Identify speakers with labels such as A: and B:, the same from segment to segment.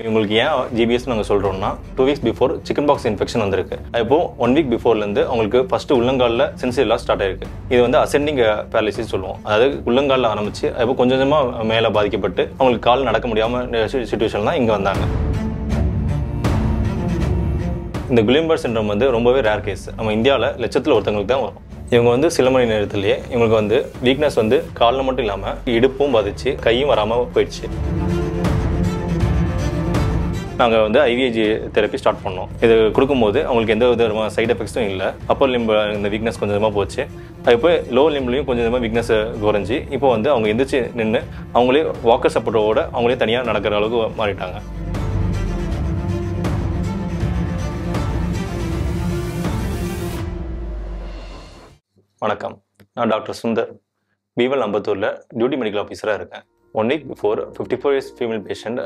A: உங்களுக்கு ஏன் ஜிபிஎஸ் நாங்கள் சொல்கிறோம்னா 2 weeks before chicken box infection வந்திருக்கு. இப்போ 1 வீக் பிஃபோர்லேருந்து அவங்களுக்கு ஃபஸ்ட்டு உள்ளங்காலில் சென்சிட்டிவ் லாஸ் ஸ்டார்ட் ஆயிருக்கு. இது வந்து அசெண்டிங் பேரலிசிஸ் சொல்லுவோம். அதாவது உள்ளங்காலில் ஆரம்பிச்சு இப்போ கொஞ்சம் கொஞ்சமாக மேலே பாதிக்கப்பட்டு அவங்களுக்கு கால் நடக்க முடியாமல் சுச்சுவேஷன் தான் இங்கே வந்தாங்க. இந்த குலியன்பர்க் சிண்ட்ரோம் வந்து ரொம்பவே ரேர் கேஸ். நம்ம இந்தியாவில் லட்சத்தில் ஒருத்தவங்களுக்கு தான் வரும். இவங்க வந்து சில மணி நேரத்திலேயே இவங்களுக்கு வந்து வீக்னஸ் வந்து காலில் மட்டும் இல்லாமல் இடுப்பும் பாதிச்சு கையும் வராமல் போயிடுச்சு. நாங்கள் வந்து ஐவிஐஜி தெரப்பி ஸ்டார்ட் பண்ணோம். இது கொடுக்கும்போது அவங்களுக்கு எந்த விதமான சைட் எஃபெக்ட்ஸும் இல்லை. அப்பர் லிம்பு இந்த வீக்னஸ் கொஞ்சம் கொஞ்சமாக போச்சு. இப்போ லோவர் லிம்ப்லையும் கொஞ்சம் கொஞ்சமாக வீக்னஸ் குறைஞ்சி இப்போ வந்து அவங்க எந்திரிச்சு நின்று அவங்களே வாக்கர் சப்போர்ட்டோட அவங்களே தனியாக நடக்கிற அளவுக்கு மாறிட்டாங்க. வணக்கம், நான் டாக்டர் சுந்தர், பீவல் அம்பத்தூரில் டியூட்டி மெடிக்கல் ஆஃபீஸராக இருக்கேன். 1 week before 54 years female patient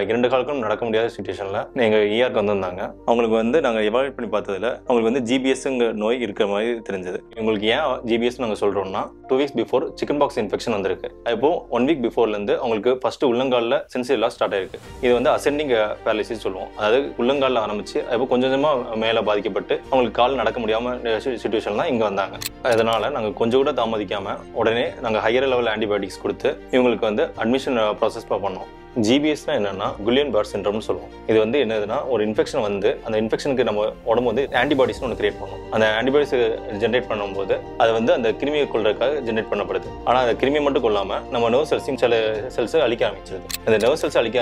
A: 2 காலக்கும் நடக்க முடியாத சுச்சுவேஷனில் எங்கள் இஆருக்கு வந்திருந்தாங்க. அவங்களுக்கு வந்து நாங்கள் எவாலுவேட் பண்ணி பார்த்ததில் அவங்களுக்கு வந்து ஜிபிஎஸ்ங்கிற நோய் இருக்கிற மாதிரி தெரிஞ்சது. இவங்களுக்கு ஏன் ஜிபிஎஸ் நாங்கள் சொல்கிறோம்னா 2 weeks before chicken box infection வந்திருக்கு. இப்போ 1 வீக் பிஃபோர்லேருந்து அவங்களுக்கு ஃபஸ்ட்டு உள்ளங்காலில் சென்சிட்டிவ் லாஸ் ஸ்டார்ட் ஆயிருக்கு. இது வந்து அசெண்டிங் பேரலிசிஸ் சொல்லுவோம். அதாவது உள்ளங்காலில் ஆரம்பிச்சு இப்போ கொஞ்சம் கொஞ்சமாக மேலே பாதிக்கப்பட்டு அவங்களுக்கு கால் நடக்க முடியாமல் சுச்சுவேஷன் தான் இங்கே வந்தாங்க. அதனால் நாங்கள் கொஞ்சம் கூட தாமதிக்காமல் உடனே நாங்கள் ஹையர் லெவல் ஆன்டிபயோட்டிக்ஸ் கொடுத்து இவங்களுக்கு வந்து அட்மிஷன் ப்ராசஸ் பண்ணோம். ஜிபிஎஸ்னா என்னன்னா குலியன்பர்க் சிண்ட்ரோம்னு சொல்லுவோம். இது வந்து என்னதுன்னா ஒரு இன்ஃபெக்ஷன் வந்து அந்த இன்ஃபெக்ஷனுக்கு நம்ம உடம்பு வந்து ஆன்டிபாடிஸ்னு ஒன்று கிரியேட் பண்ணும். அந்த ஆன்டிபாடிஸ் ஜென்ரேட் பண்ணும்போது அது வந்து அந்த கிருமியை கொள்றதுக்காக ஜென்ரேட் பண்ணப்படுது. ஆனால் அந்த கிருமியை மட்டும் கொள்ளாமல் நம்ம நர்வ் செல்ஸையும் சில செல்ஸை அழிக்க ஆரம்பிச்சிருது. அந்த நர்வ் செல்ஸ் அழிக்க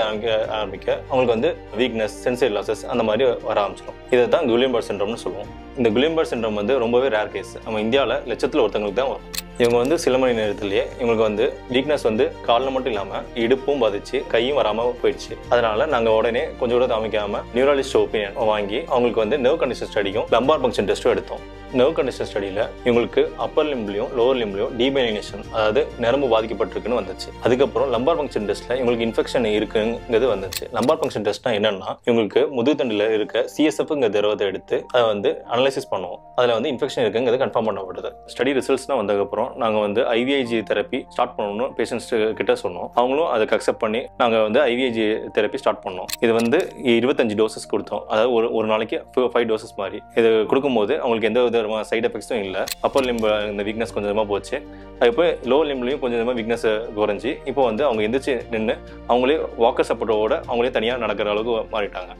A: ஆரம்பிக்க அவங்களுக்கு வந்து வீக்னஸ், சென்சிட்டிவ் லாசஸ் அந்த மாதிரி வர ஆரம்பிச்சிடும். இதை தான் குலியன்பர்க் சிண்ட்ரோம்னு சொல்லுவோம். இந்த குலியன்பர்க் சிண்ட்ரோம் வந்து ரொம்பவே ரேர் கேஸ். நம்ம இந்தியாவில் லட்சத்தில் ஒருத்தவங்களுக்கு தான் வரும். இவங்க வந்து சில மணி நேரத்திலேயே இவங்களுக்கு வந்து வீக்னஸ் வந்து காலில் மட்டும் இல்லாமல் இடுப்பும் பாதிச்சு கையும் வராமல் போயிடுச்சு. அதனால நாங்கள் உடனே கொஞ்சம் கூட தாமிக்காமல் நியூராலஜிஸ்ட் ஒப்பீனியன் வாங்கி அவங்களுக்கு வந்து நர்வ் கண்டிஷன் ஸ்டடியும் லம்பார் பங்க்ஷன் டெஸ்ட்டும் எடுத்தோம். நர்வ் கண்டிஷன் ஸ்டடியில் இவங்களுக்கு அப்பர் லிம்ப்லையும் லோவர் லிம்ப்லையும் டீமைலினேஷன், அதாவது நரம்பு பாதிக்கப்பட்டிருக்குன்னு வந்துச்சு. அதுக்கப்புறம் லம்பார் பங்க்ஷன் டெஸ்ட்டில் இவங்களுக்கு இன்ஃபெக்ஷன் இருக்குங்கிறது வந்துச்சு. லம்பார் பங்க்ஷன் டெஸ்ட்னா என்னன்னா இவங்களுக்கு முதுகுத்தண்டில் இருக்க சிஎஸ்எஃப்ங்கிற திரவத்தை எடுத்து அதை வந்து அனலைசிஸ் பண்ணுவோம். அதில் வந்து இன்ஃபெக்ஷன் இருக்குங்கிறது கன்ஃபார்ம் பண்ணப்படுது. ஸ்டடி ரிசல்ட்ஸ்லாம் வந்ததுக்கப்புறம் நாங்கள் வந்து ஐவிஐஜி தெரப்பி ஸ்டார்ட் பண்ணணும்னு பேஷண்ட்ஸ் கிட்ட சொன்னோம். அவங்களும் அதுக்கு அக்செப்ட் பண்ணி நாங்கள் வந்து ஐவிஐஜி தெரப்பி ஸ்டார்ட் பண்ணோம். இது வந்து 25 டோசஸ் கொடுத்தோம். அதாவது ஒரு நாளைக்கு 5 டோசஸ் மாதிரி. இது கொடுக்கும்போது அவங்களுக்கு எந்த விதமான சைட் எஃபெக்ட்ஸும் இல்லை. அப்பர் லிம்பு இந்த வீக்னஸ் கொஞ்சம் கொஞ்சமாக போச்சு. இப்போ லோவர் லிம்ப்லையும் கொஞ்சம் கொஞ்சமாக வீக்னஸ் குறைஞ்சி இப்போ வந்து அவங்க எந்திரிச்சு நின்று அவங்களே வாக்கர் சப்போர்ட்டோட அவங்களே தனியாக நடக்கிற அளவுக்கு மாறிட்டாங்க.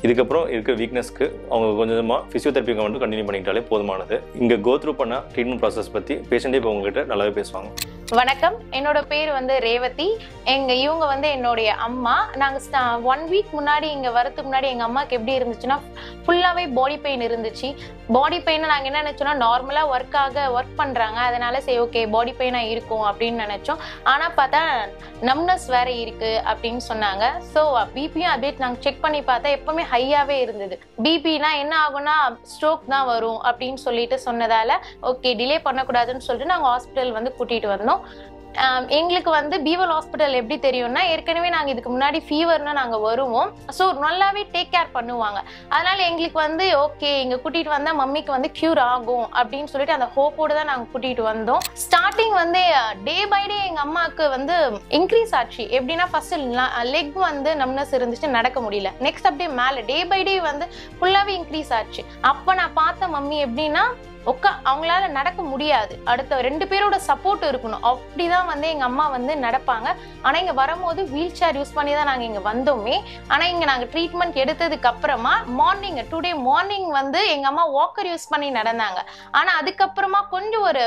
A: இதுக்கப்புறம் இருக்கிற வீக்னஸ்க்கு அவங்க கொஞ்சமாக ஃபிசியோதெரப்பி மட்டும் கண்டினியூ பண்ணிக்கிட்டாலே போதுமானது. இங்கே கோத்ரூ பண்ண ட்ரீட்மெண்ட் ப்ராசஸ் பற்றி பேஷண்ட்டே இப்போ உங்ககிட்ட நல்லாவே பேசுவாங்க.
B: வணக்கம், என்னோட பேர் வந்து ரேவதி. இவங்க வந்து என்னுடைய அம்மா. நாங்கள் 1 வீக் முன்னாடி இங்கே வரதுக்கு முன்னாடி எங்கள் அம்மாவுக்கு எப்படி இருந்துச்சுன்னா ஃபுல்லாகவே பாடி பெயின் இருந்துச்சு. பாடி பெயினை நாங்கள் என்ன நினச்சோன்னா நார்மலாக ஒர்க் பண்ணுறாங்க, அதனால சரி ஓகே பாடி பெயினாக இருக்கும் அப்படின்னு நினச்சோம். ஆனால் பார்த்தா நம்னஸ் வேற இருக்குது அப்படின்னு சொன்னாங்க. ஸோ பிபியும் அப்டேட் நாங்கள் செக் பண்ணி பார்த்தா எப்போவுமே ஹையாகவே இருந்தது. பிபினா என்ன ஆகும்னா ஸ்ட்ரோக் தான் வரும் அப்படின்னு சொல்லிட்டு சொன்னதால ஓகே டிலே பண்ணக்கூடாதுன்னு சொல்லிட்டு நாங்கள் ஹாஸ்பிட்டல் வந்து கூட்டிகிட்டு வந்தோம். எங்களுக்கு வந்து பீவல் ஹாஸ்பிட்டல் எப்படி தெரியும்னா ஏற்கனவே நாங்கள் இதுக்கு முன்னாடி ஃபீவர்னா நாங்கள் வருவோம். ஸோ நல்லாவே டேக் கேர் பண்ணுவாங்க. அதனால எங்களுக்கு வந்து ஓகே இங்கே கூட்டிகிட்டு வந்தால் மம்மிக்கு வந்து க்யூர் ஆகும் அப்படின்னு சொல்லிட்டு அந்த ஹோப்போடு தான் நாங்கள் கூட்டிகிட்டு வந்தோம். ஸ்டார்டிங் வந்து டே பை டே எங்கள் அம்மாவுக்கு வந்து இன்க்ரீஸ் ஆச்சு. எப்படின்னா ஃபர்ஸ்ட் லெக் வந்து நம்னஸ் இருந்துச்சு, நடக்க முடியல. நெக்ஸ்ட் அப்படியே மேலே டே பை டே வந்து ஃபுல்லாகவே இன்க்ரீஸ் ஆச்சு. அப்போ நான் பார்த்த மம்மி எப்படின்னா அவங்களால நடக்க முடியாது, அடுத்த 2 பேரோட சப்போர்ட் இருக்கணும், அப்படிதான் வந்து எங்க அம்மா வந்து நடப்பாங்க. ஆனா இங்க வரும்போது வீல் சேர் யூஸ் பண்ணி தான் நாங்க இங்க வந்தோமே. ஆனா இங்க நாங்க ட்ரீட்மெண்ட் எடுத்ததுக்கு அப்புறமா டுடே மார்னிங் வந்து எங்க அம்மா வாக்கர் யூஸ் பண்ணி நடந்தாங்க. ஆனா அதுக்கப்புறமா கொஞ்சம் ஒரு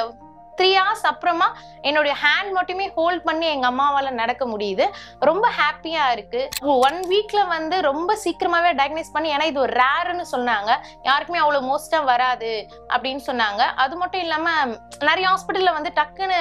B: 3 hours அப்புறமா என்னுடைய ஹேண்ட் மட்டுமே ஹோல்ட் பண்ணி எங்க அம்மாவால நடக்க முடியுது. ரொம்ப ஹாப்பியா இருக்கு. 1 வீக்ல வந்து ரொம்ப சீக்கிரமாவே டயக்னைஸ் பண்ணி, ஏன்னா இது ஒரு ரேர்னு சொன்னாங்க, யாருக்குமே அவ்வளவு மோஸ்டா வராது அப்படின்னு சொன்னாங்க. அது மட்டும் இல்லாம நிறைய ஹாஸ்பிட்டல்ல வந்து டக்குன்னு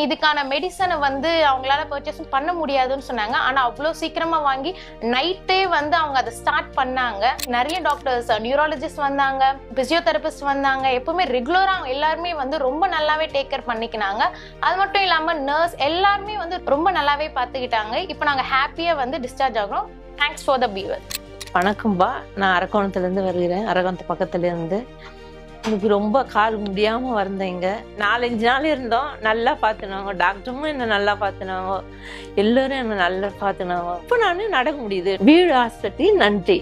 B: இதுக்கான மெடிசனை வந்து அவங்களால பர்ச்சேஸ் பண்ண முடியாதுன்னு சொன்னாங்க. ஆனா அவ்வளவு சீக்கிரமா வாங்கி நைட்டே வந்து அவங்க அதை ஸ்டார்ட் பண்ணாங்க. நிறைய டாக்டர்ஸ், நியூராலஜிஸ்ட் வந்தாங்க, பிசியோதெரபிஸ்ட் வந்தாங்க. எப்பவுமே ரெகுலரா எல்லாருமே வந்து ரொம்ப நல்லாவே டேக் கேர் பண்ணிக்கினாங்க. அது மட்டும் இல்லாம நர்ஸ் எல்லாருமே வந்து ரொம்ப நல்லாவே பார்த்துக்கிட்டாங்க. இப்போ நாங்க ஹாப்பியா வந்து டிஸ்சார்ஜ் ஆகிறோம். Thanks for the fever.
C: வணக்கம்பா, நான் அரக்கோணத்துல இருந்து வருகிறேன். அரக்கோணத்து பக்கத்துல இருந்து எனக்கு ரொம்ப கால் முடியாமல் வந்தேங்க. 4-5 நாள் இருந்தோம். நல்லா பார்த்துனாங்க. டாக்டரும் என்னை நல்லா பார்த்துனாங்க. எல்லோரும் என்னை நல்லா பார்த்துனாங்க. இப்போ நான் நடக்க முடியுது. வீடு ஹாஸ்பிட்டல் நன்றி.